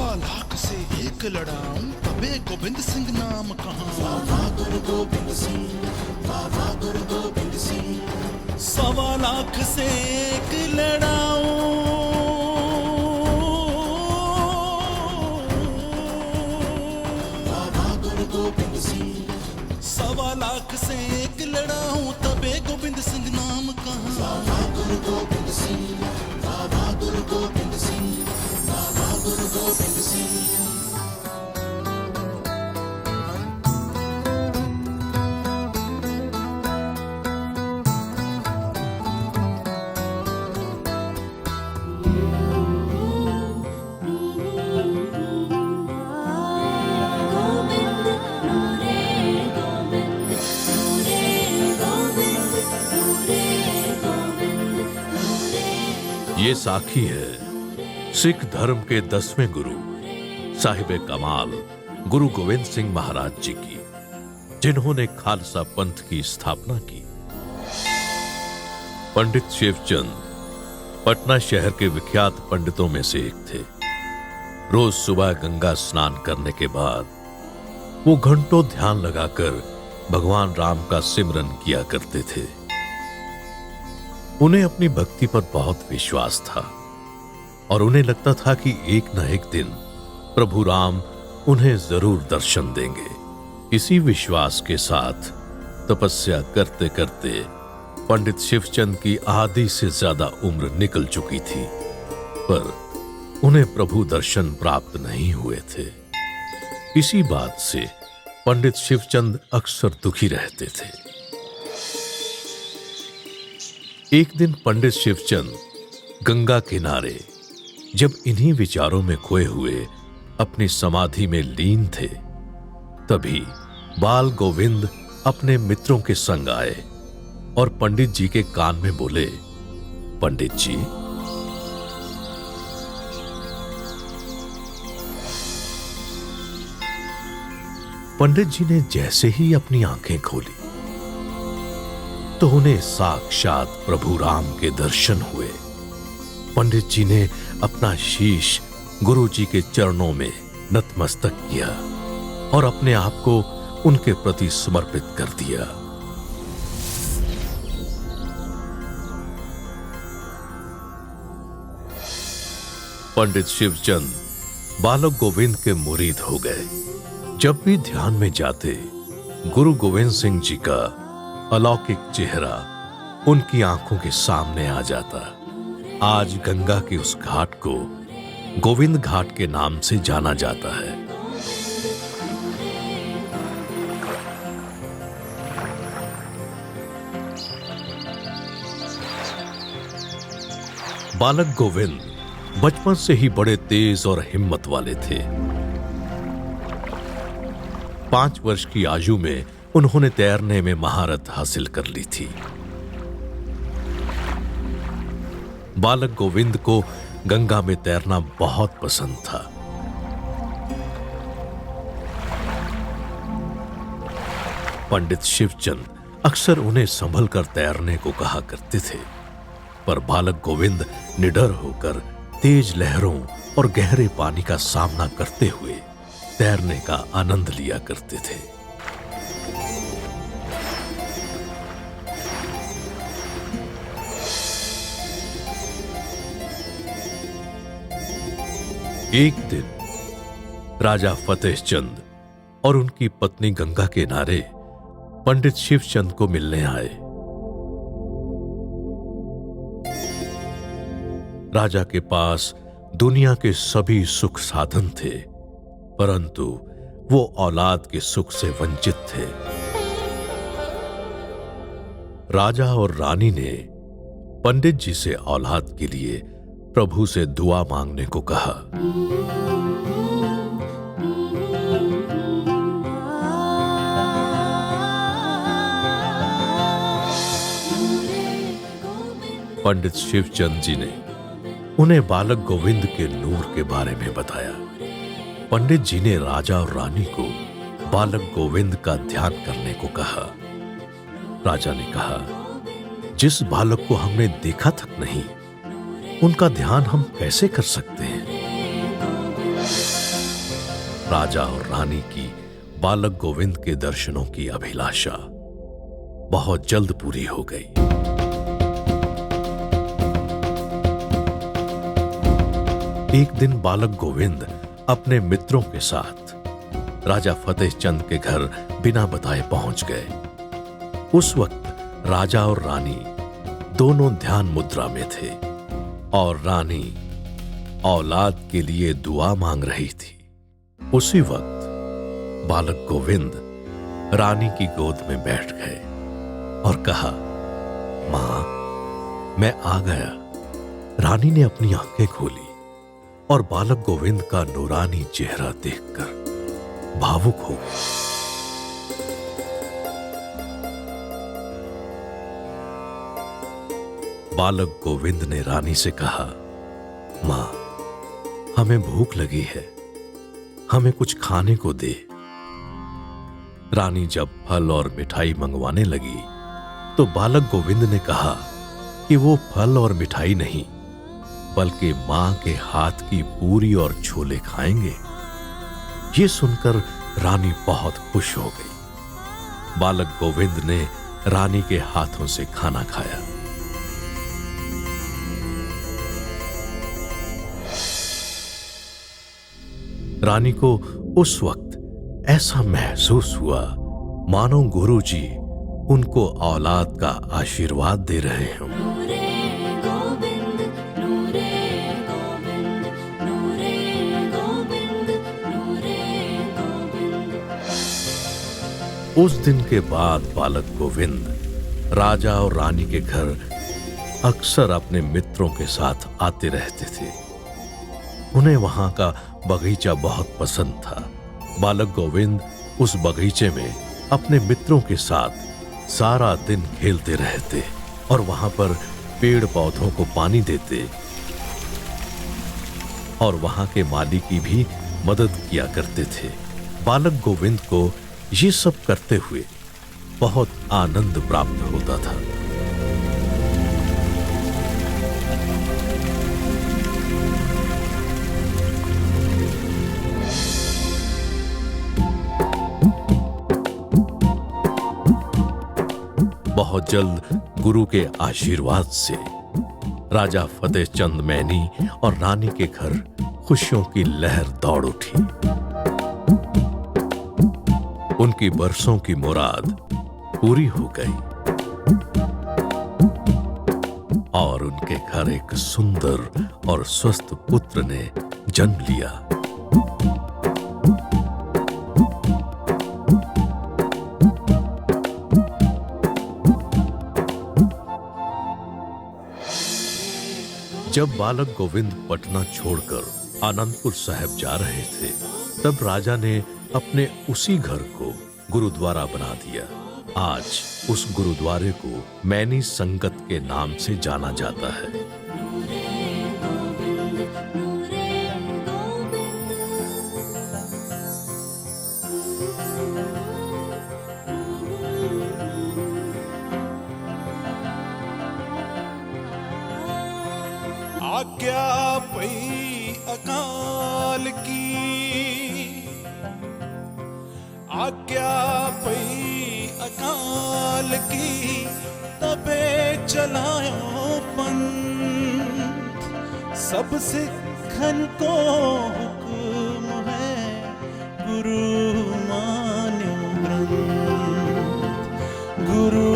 लाख से एक लड़ाऊं तबे गोविंद सिंह नाम कहां। बाबा गुरु गोविंद सिंह, बाबा गुरु गोविंद सिंह। 1.25 से एक लड़ाऊं, बाबा गुरु गोविंद सिंह। 1.25 से एक लड़ाऊं तबे गोविंद सिंह नाम कहां। बाबा गुरु गोविंद सिंह, बाबा गुरु गोविंद सिंह, बाबा गुरु गोविंद सिंह। ये साखी है सिख धर्म के 10वें गुरु साहिब कमाल गुरु गोविंद सिंह महाराज जी की, जिन्होंने खालसा पंथ की स्थापना की। पंडित शिवचंद पटना शहर के विख्यात पंडितों में से एक थे। रोज सुबह गंगा स्नान करने के बाद वो घंटों ध्यान लगाकर भगवान राम का सिमरन किया करते थे। उन्हें अपनी भक्ति पर बहुत विश्वास था और उन्हें लगता था कि एक न एक दिन प्रभु राम उन्हें जरूर दर्शन देंगे। इसी विश्वास के साथ तपस्या करते करते पंडित शिवचंद की आधी से ज्यादा उम्र निकल चुकी थी, पर उन्हें प्रभु दर्शन प्राप्त नहीं हुए थे। इसी बात से पंडित शिवचंद अक्सर दुखी रहते थे। एक दिन पंडित शिवचंद गंगा किनारे जब इन्हीं विचारों में खोए हुए अपनी समाधि में लीन थे, तभी बाल गोविंद अपने मित्रों के संग आए और पंडित जी के कान में बोले, पंडित जी, पंडित जी ने जैसे ही अपनी आंखें खोली तो उन्हें साक्षात प्रभु राम के दर्शन हुए। पंडित जी ने अपना शीश गुरु जी के चरणों में नतमस्तक किया और अपने आप को उनके प्रति समर्पित कर दिया। पंडित शिवचंद बालक गोविंद के मुरीद हो गए। जब भी ध्यान में जाते, गुरु गोविंद सिंह जी का अलौकिक चेहरा उनकी आंखों के सामने आ जाता। आज गंगा के उस घाट को गोविंद घाट के नाम से जाना जाता है। बालक गोविंद बचपन से ही बड़े तेज और हिम्मत वाले थे। 5 वर्ष की आयु में उन्होंने तैरने में महारत हासिल कर ली थी। बालक गोविंद को गंगा में तैरना बहुत पसंद था। पंडित शिवचंद अक्सर उन्हें संभल कर तैरने को कहा करते थे, पर बालक गोविंद निडर होकर तेज लहरों और गहरे पानी का सामना करते हुए तैरने का आनंद लिया करते थे। एक दिन राजा फतेह चंद और उनकी पत्नी गंगा के किनारे पंडित शिवचंद को मिलने आए। राजा के पास दुनिया के सभी सुख साधन थे, परंतु वो औलाद के सुख से वंचित थे। राजा और रानी ने पंडित जी से औलाद के लिए प्रभु से दुआ मांगने को कहा। पंडित शिवचंद जी ने उन्हें बालक गोविंद के नूर के बारे में बताया। पंडित जी ने राजा और रानी को बालक गोविंद का ध्यान करने को कहा। राजा ने कहा, जिस बालक को हमने देखा तक नहीं, उनका ध्यान हम कैसे कर सकते हैं? राजा और रानी की बालक गोविंद के दर्शनों की अभिलाषा बहुत जल्द पूरी हो गई। एक दिन बालक गोविंद अपने मित्रों के साथ राजा फतेह चंद के घर बिना बताए पहुंच गए। उस वक्त राजा और रानी दोनों ध्यान मुद्रा में थे और रानी औलाद के लिए दुआ मांग रही थी। उसी वक्त बालक गोविंद रानी की गोद में बैठ गए और कहा, मां, मैं आ गया। रानी ने अपनी आंखें खोली और बालक गोविंद का नूरानी चेहरा देखकर भावुक हो गई। बालक गोविंद ने रानी से कहा, मां, हमें भूख लगी है, हमें कुछ खाने को दे। रानी जब फल और मिठाई मंगवाने लगी तो बालक गोविंद ने कहा कि वो फल और मिठाई नहीं बल्कि मां के हाथ की पूरी और छोले खाएंगे। ये सुनकर रानी बहुत खुश हो गई। बालक गोविंद ने रानी के हाथों से खाना खाया। रानी को उस वक्त ऐसा महसूस हुआ मानो गुरुजी उनको औलाद का आशीर्वाद दे रहे हों। उस दिन के बाद बालक गोविंद राजा और रानी के घर अक्सर अपने मित्रों के साथ आते रहते थे। उन्हें वहां का बगीचा बहुत पसंद था। बालक गोविंद उस बगीचे में अपने मित्रों के साथ सारा दिन खेलते रहते और वहां पर पेड़ पौधों को पानी देते और वहां के माली की भी मदद किया करते थे। बालक गोविंद को ये सब करते हुए बहुत आनंद प्राप्त होता था। बहुत जल्द गुरु के आशीर्वाद से राजा फतेह चंद मैनी और रानी के घर खुशियों की लहर दौड़ उठी। उनकी बरसों की मुराद पूरी हो गई और उनके घर एक सुंदर और स्वस्थ पुत्र ने जन्म लिया। जब बालक गोविंद पटना छोड़कर आनंदपुर साहिब जा रहे थे तब राजा ने अपने उसी घर को गुरुद्वारा बना दिया। आज उस गुरुद्वारे को मैनी संगत के नाम से जाना जाता है। आज्ञा पई अकाल की, आज्ञा पई अकाल की, तबे चलायो पंथ। सब सिखन को हुक्म है, गुरु मान्यो ग्रंथ। गुरु